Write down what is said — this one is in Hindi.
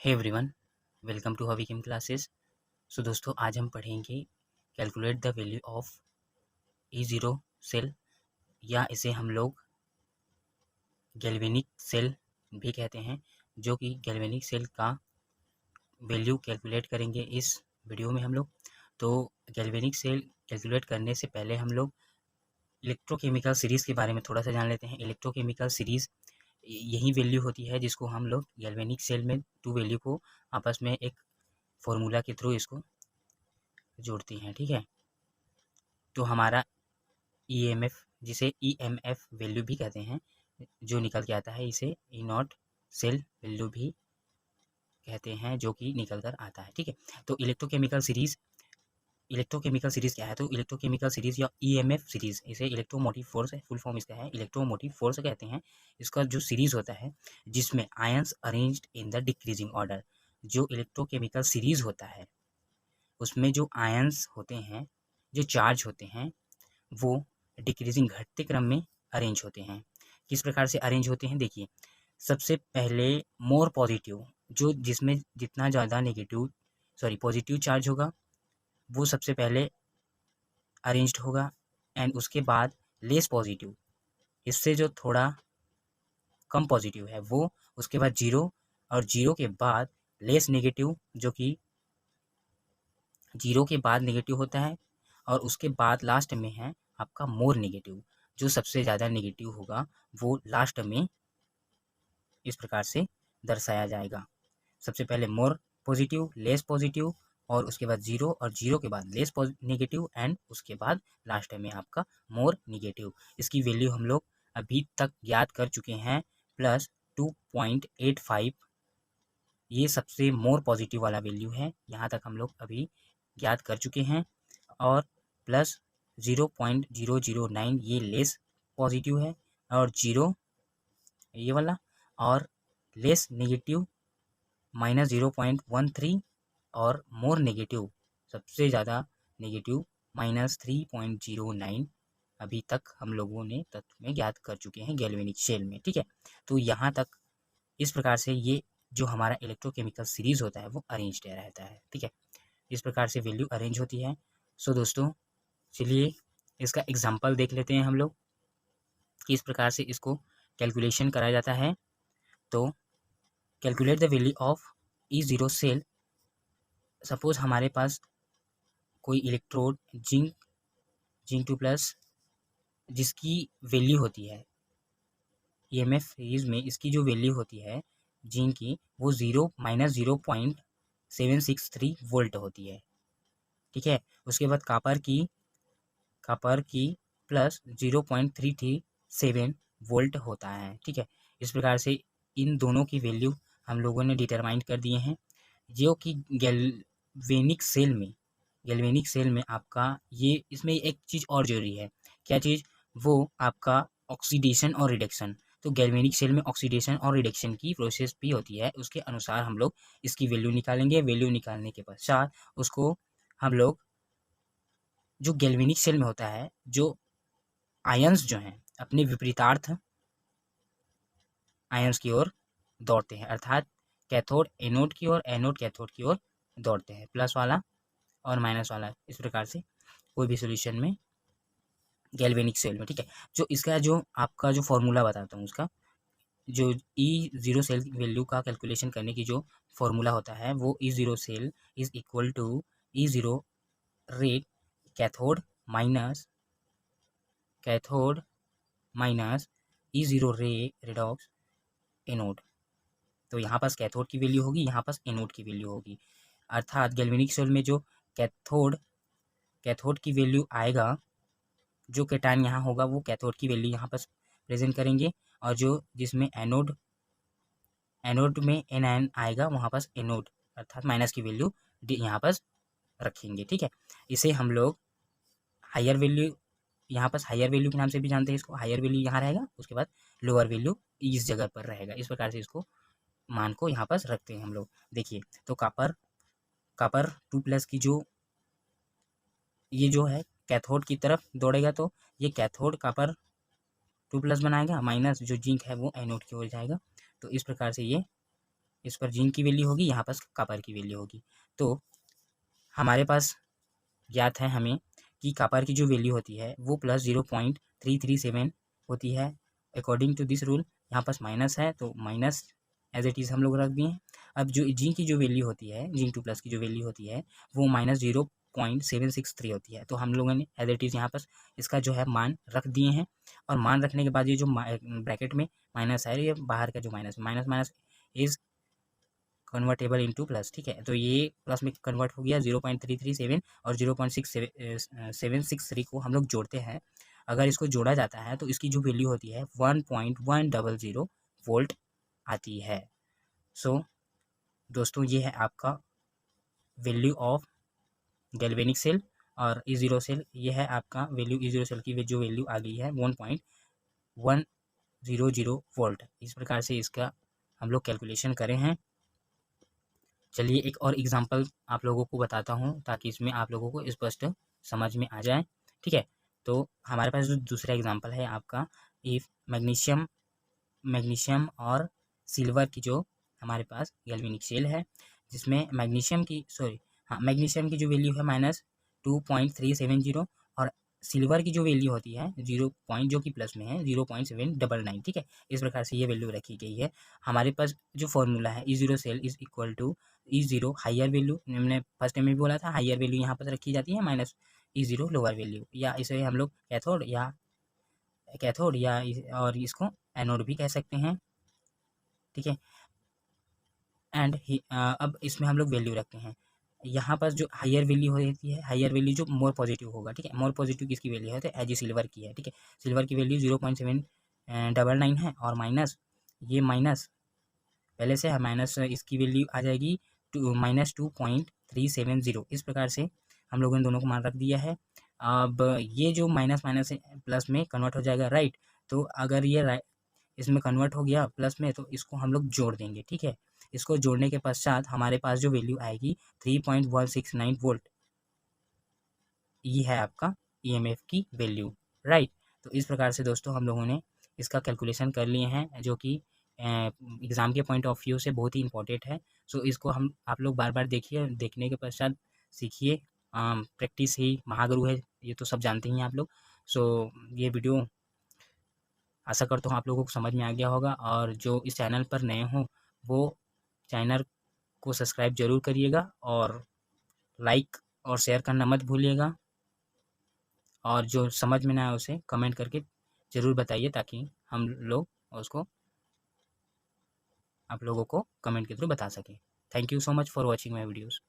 हे एवरीवन, वेलकम टू हवी केम क्लासेस। सो दोस्तों, आज हम पढ़ेंगे calculate the value of E zero cell, या इसे हम लोग गैल्वेनिक सेल भी कहते हैं, जो कि गैल्वेनिक सेल का वैल्यू कैलकुलेट करेंगे इस वीडियो में हम लोग। तो गैल्वेनिक सेल कैलकुलेट करने से पहले हम लोग इलेक्ट्रोकेमिकल सीरीज़ के बारे में थोड़ा सा जान लेते हैं। इलेक्ट्रोकेमिकल सीरीज़ यही वैल्यू होती है जिसको हम लोग गैल्वेनिक सेल में टू वैल्यू को आपस में एक फॉर्मूला के थ्रू इसको जोड़ती हैं। ठीक है, तो हमारा ईएमएफ, जिसे ईएमएफ वैल्यू भी कहते हैं, जो निकल के आता है, इसे ई नॉट सेल वैल्यू भी कहते हैं, जो कि निकल कर आता है। ठीक है, तो इलेक्ट्रोकेमिकल सीरीज क्या है? तो इलेक्ट्रोकेमिकल सीरीज या ईएमएफ सीरीज, इसे इलेक्ट्रोमोटिव फोर्स है, फुल फॉर्म इसका है इलेक्ट्रोमोटिव फोर्स कहते हैं। इसका जो सीरीज होता है जिसमें ions arranged in the decreasing order, जो इलेक्ट्रोकेमिकल सीरीज होता है उसमें जो आयंस होते हैं, जो चार्ज होते हैं, वो डिक्रीजिंग घटते क्रम में अरेंज होते हैं। किस प्रकार से अरेंज होते हैं? देखिए, सबसे पहले मोर पॉजिटिव, जो जिसमें जितना ज़्यादा पॉजिटिव चार्ज होगा वो सबसे पहले अरेंज्ड होगा, एंड उसके बाद लेस पॉजिटिव, इससे जो थोड़ा कम पॉजिटिव है वो, उसके बाद जीरो, और जीरो के बाद लेस नेगेटिव, जो कि जीरो के बाद नेगेटिव होता है, और उसके बाद लास्ट में है आपका मोर नेगेटिव। जो सबसे ज़्यादा नेगेटिव होगा वो लास्ट में इस प्रकार से दर्शाया जाएगा। सबसे पहले मोर पॉजिटिव, लेस पॉजिटिव, और उसके बाद जीरो, और जीरो के बाद लेस नेगेटिव, एंड उसके बाद लास्ट में आपका मोर नेगेटिव। इसकी वैल्यू हम लोग अभी तक ज्ञात कर चुके हैं, +2.85। ये सबसे मोर पॉजिटिव वाला वैल्यू है, यहाँ तक हम लोग अभी ज्ञात कर चुके हैं। और +0.009 ये लेस पॉजिटिव है, और जीरो ये वाला, और लेस नेगेटिव -0.13, और मोर नेगेटिव सबसे ज़्यादा नेगेटिव -3.09 अभी तक हम लोगों ने तत्व में ज्ञात कर चुके हैं गैल्वेनिक सेल में। ठीक है, तो यहाँ तक इस प्रकार से ये जो हमारा इलेक्ट्रोकेमिकल सीरीज होता है वो अरेंज्ड रहता है। ठीक है, इस प्रकार से वैल्यू अरेंज होती है। सो दोस्तों, चलिए इसका एग्जाम्पल देख लेते हैं हम लोग, किस प्रकार से इसको कैलकुलेशन कराया जाता है। तो calculate the value of E zero cell. Suppose हमारे पास कोई इलेक्ट्रोड जिंक 2+, जिसकी वैल्यू होती है ईएमएफ सीरीज में, इसकी जो वैल्यू होती है जिंक की, वो 0-0.763 वोल्ट होती है। ठीक है, उसके बाद कापर की +0.337 वोल्ट होता है। ठीक है, इस प्रकार से इन दोनों की वैल्यू हम लोगों ने डिटरमाइन कर दिए हैं, जो कि गैल्वेनिक सेल में आपका ये, इसमें एक चीज़ और जरूरी है। क्या चीज़? वो आपका ऑक्सीडेशन और रिडक्शन। तो गैल्वेनिक सेल में ऑक्सीडेशन और रिडक्शन की प्रोसेस भी होती है, उसके अनुसार हम लोग इसकी वैल्यू निकालेंगे। वैल्यू निकालने के पश्चात उसको हम लोग, जो गैल्वेनिक सेल में होता है, जो आयंस जो हैं अपने विपरीतार्थ आयंस की ओर दौड़ते हैं, अर्थात कैथोड एनोड की ओर, एनोड कैथोड की ओर दौड़ते हैं, प्लस वाला और माइनस वाला, इस प्रकार से कोई भी सॉल्यूशन में गैल्वेनिक सेल में। ठीक है, जो इसका जो आपका जो फॉर्मूला बताता हूँ, उसका जो ई ज़ीरो सेल वैल्यू का कैलकुलेशन करने की जो फॉर्मूला होता है, वो E zero cell is equal to E zero red cathode minus E zero red redox anode. तो यहाँ पास कैथोड की वैल्यू होगी, यहाँ पास एनोड की वैल्यू होगी, अर्थात गैल्वेनिक सेल में जो कैथोड की वैल्यू आएगा, जो कैटायन यहाँ होगा वो कैथोड की वैल्यू यहाँ पास प्रेजेंट करेंगे, और जो जिसमें एनोड में एन आएगा, वहाँ पास एनोड अर्थात माइनस की वैल्यू यहाँ पास रखेंगे। ठीक है, इसे हम लोग हायर वैल्यू, यहाँ पास हायर वैल्यू के नाम से भी जानते हैं इसको। हायर वैल्यू यहाँ रहेगा, उसके बाद लोअर वैल्यू इस जगह पर रहेगा। इस प्रकार से इसको मान को यहाँ पास रखते हैं हम लोग। देखिए, तो कापर 2+ की जो ये जो है कैथोड की तरफ दौड़ेगा, तो ये कैथोड कापर 2+ बनाएगा, माइनस जो जिंक है वो एनोड की ओर जाएगा। तो इस प्रकार से ये इस पर जिंक की वैल्यू होगी, यहाँ पर कॉपर की वैल्यू होगी। तो हमारे पास ज्ञात है हमें कि कॉपर की जो वैल्यू होती है वो +0.337 होती है अकॉर्डिंग टू दिस रूल। यहाँ पास माइनस है तो माइनस एज इट इज़ हम लोग रख दिए हैं। अब जो जिंक की जो वैल्यू होती है, जिंक 2+ की जो वैल्यू होती है वो -0.763 होती है। तो हम लोगों ने एज इट इज़ यहाँ पर इसका जो है मान रख दिए हैं। और मान रखने के बाद ये जो ब्रैकेट में माइनस है, ये बाहर का जो minus minus minus is convertible into plus, ठीक है। तो ये प्लस में कन्वर्ट हो गया 0.337 और 0.6763 को हम लोग जोड़ते हैं। अगर इसको जोड़ा जाता है तो इसकी जो वैल्यू होती है 1.100 वोल्ट आती है। सो दोस्तों ये है आपका वैल्यू ऑफ गैल्वेनिक सेल और E0 सेल। ये है आपका वैल्यू E0 सेल की जो वैल्यू आ गई है 1.100 वोल्ट। इस प्रकार से इसका हम लोग कैलकुलेशन करें हैं। चलिए एक और एग्जांपल आप लोगों को बताता हूँ ताकि इसमें आप लोगों को स्पष्ट समझ में आ जाए, ठीक है। तो हमारे पास जो दूसरा एग्जांपल है आपका, इफ मैग्नीशियम और सिल्वर की जो हमारे पास गैल्वेनिक सेल है, जिसमें मैग्नीशियम की जो वैल्यू है -2.370 और सिल्वर की जो वैल्यू होती है 0 जो कि प्लस में है 0.799, ठीक है। इस प्रकार से ये वैल्यू रखी गई है। हमारे पास जो फॉर्मूला है E0 cell is equal to E0 higher value, हमने फर्स्ट टाइम में भी बोला था हाइयर वैल्यू यहाँ पर रखी जाती है माइनस E0 लोअर वैल्यू, या इसे हम लोग कैथोड या और इसको एनोड भी कह सकते हैं, ठीक है। एंड अब इसमें हम लोग वैल्यू रखते हैं। यहाँ पर जो हाइयर वैल्यू होती है, हाइयर वैल्यू जो मोर पॉजिटिव होगा, ठीक है। मोर पॉजिटिव किसकी वैल्यू है तो एज सिल्वर की है, ठीक है। सिल्वर की वैल्यू 0.799 है और माइनस ये माइनस पहले से है, माइनस इसकी वैल्यू आ जाएगी -2.370। इस प्रकार से हम लोगों ने दोनों को मान रख दिया है। अब ये जो माइनस माइनस प्लस में कन्वर्ट हो जाएगा, राइट। तो अगर ये इसमें कन्वर्ट हो गया प्लस में तो इसको हम लोग जोड़ देंगे, ठीक है। इसको जोड़ने के पश्चात हमारे पास जो वैल्यू आएगी 3.169 वोल्ट, ये है आपका ईएमएफ की वैल्यू, राइट। तो इस प्रकार से दोस्तों हम लोगों ने इसका कैलकुलेशन कर लिए हैं, जो कि एग्ज़ाम के पॉइंट ऑफ व्यू से बहुत ही इंपॉर्टेंट है। सो इसको आप लोग बार बार देखिए, देखने के पश्चात सीखिए। प्रैक्टिस ही महागुरु है, ये तो सब जानते ही हैं आप लोग। सो ये वीडियो आशा करता हूँ आप लोगों को समझ में आ गया होगा, और जो इस चैनल पर नए हों वो चैनल को सब्सक्राइब ज़रूर करिएगा और लाइक और शेयर करना मत भूलिएगा। और जो समझ में ना आए उसे कमेंट करके ज़रूर बताइए ताकि हम लोग उसको आप लोगों को कमेंट के थ्रू बता सकें। Thank you so much for watching my videos.